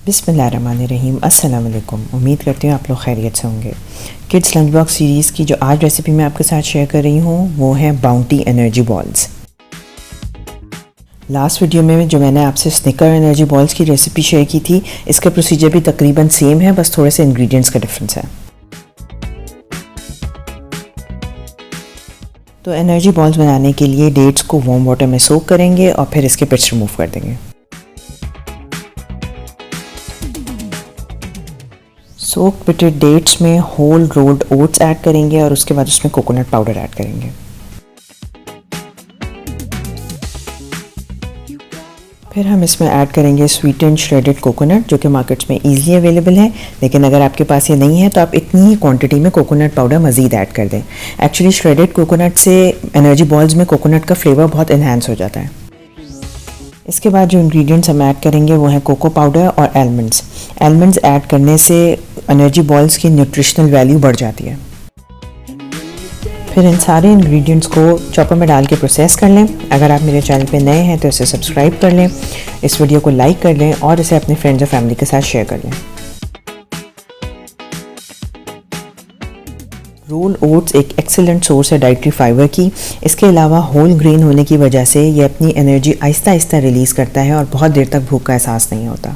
बिस्मिल्लाहिर्रहमानिर्रहीम। अस्सलाम वालेकुम। उम्मीद करती हूँ आप लोग खैरियत से होंगे। किड्स लंच बॉक्स सीरीज़ की जो आज रेसिपी मैं आपके साथ शेयर कर रही हूँ वो है bounty energy balls. Last video में जो मैंने आपसे स्निकर एनर्जी बॉल्स की रेसिपी शेयर की थी, इसका प्रोसीजर भी तकरीबन सेम है, बस थोड़े से इंग्रेडिएंट्स का डिफरेंस है। तो एनर्जी बॉल्स बनाने के लिए डेट्स को वार्म वाटर में सोक करेंगे और फिर इसके पिट्स रिमूव कर देंगे। सोक पिटेड डेट्स में होल रोल्ड ओट्स ऐड करेंगे और उसके बाद उसमें कोकोनट पाउडर ऐड करेंगे। फिर हम इसमें ऐड करेंगे स्वीटेंड श्रेडेड कोकोनट, जो कि मार्केट्स में ईजिली अवेलेबल है, लेकिन अगर आपके पास ये नहीं है तो आप इतनी ही क्वांटिटी में कोकोनट पाउडर मज़ीद ऐड कर दें। एक्चुअली श्रेडेड कोकोनट से एनर्जी बॉल्स में कोकोनट का फ्लेवर बहुत इन्हांस हो जाता है। इसके बाद जो इंग्रेडिएंट्स हम ऐड करेंगे वो है कोको पाउडर और आलमंड्स। आलमंड्स ऐड करने से एनर्जी बॉल्स की न्यूट्रिशनल वैल्यू बढ़ जाती है। फिर इन सारे इंग्रेडिएंट्स को चॉपर में डाल के प्रोसेस कर लें। अगर आप मेरे चैनल पे नए हैं तो इसे सब्सक्राइब कर लें, इस वीडियो को लाइक कर लें और इसे अपने फ्रेंड्स और फैमिली के साथ शेयर कर लें। रोल ओट्स एक एक्सीलेंट सोर्स है डाइटरी फाइबर की। इसके अलावा होल ग्रेन होने की वजह से ये अपनी एनर्जी आहिस्ता आहिस्ता रिलीज़ करता है और बहुत देर तक भूख का एहसास नहीं होता।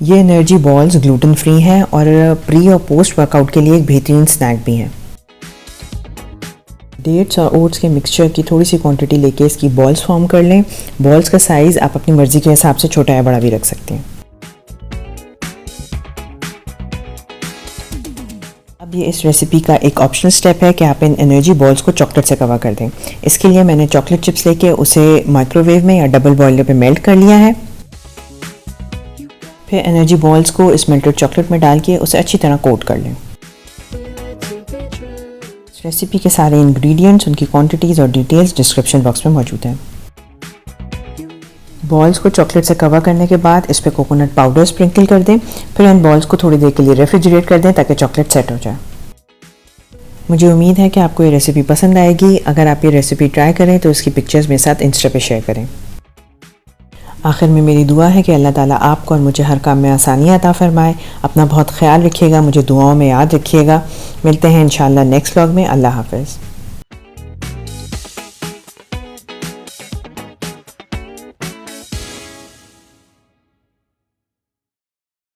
ये एनर्जी बॉल्स ग्लूटेन फ्री हैं और प्री और पोस्ट वर्कआउट के लिए एक बेहतरीन स्नैक भी हैं। डेट्स और ओट्स के मिक्सचर की थोड़ी सी क्वांटिटी लेके इसकी बॉल्स फॉर्म कर लें। बॉल्स का साइज़ आप अपनी मर्ज़ी के हिसाब से छोटा या बड़ा भी रख सकते हैं। अब ये इस रेसिपी का एक ऑप्शनल स्टेप है कि आप इन एनर्जी बॉल्स को चॉकलेट से कवर कर दें। इसके लिए मैंने चॉकलेट चिप्स लेके उसे माइक्रोवेव में या डबल बॉयलर पे मेल्ट कर लिया है। फिर एनर्जी बॉल्स को इस मेल्टेड चॉकलेट में डाल के उसे अच्छी तरह कोट कर लें। इस रेसिपी के सारे इंग्रेडिएंट्स, उनकी क्वांटिटीज़ और डिटेल्स डिस्क्रिप्शन बॉक्स में मौजूद हैं। बॉल्स को चॉकलेट से कवर करने के बाद इस पर कोकोनट पाउडर स्प्रिंकल कर दें। फिर इन बॉल्स को थोड़ी देर के लिए रेफ्रिजरेट कर दें ताकि चॉकलेट सेट हो जाए। मुझे उम्मीद है कि आपको ये रेसिपी पसंद आएगी। अगर आप ये रेसिपी ट्राई करें तो इसकी पिक्चर्स मेरे साथ इंस्टा पे शेयर करें। आखिर में मेरी दुआ है कि अल्लाह ताला आपको और मुझे हर काम में आसानियाँ अता फरमाए। अपना बहुत ख्याल रखिएगा, मुझे दुआओं में याद रखिएगा। मिलते हैं इंशाअल्लाह नेक्स्ट व्लॉग में। अल्लाह हाफ़िज़।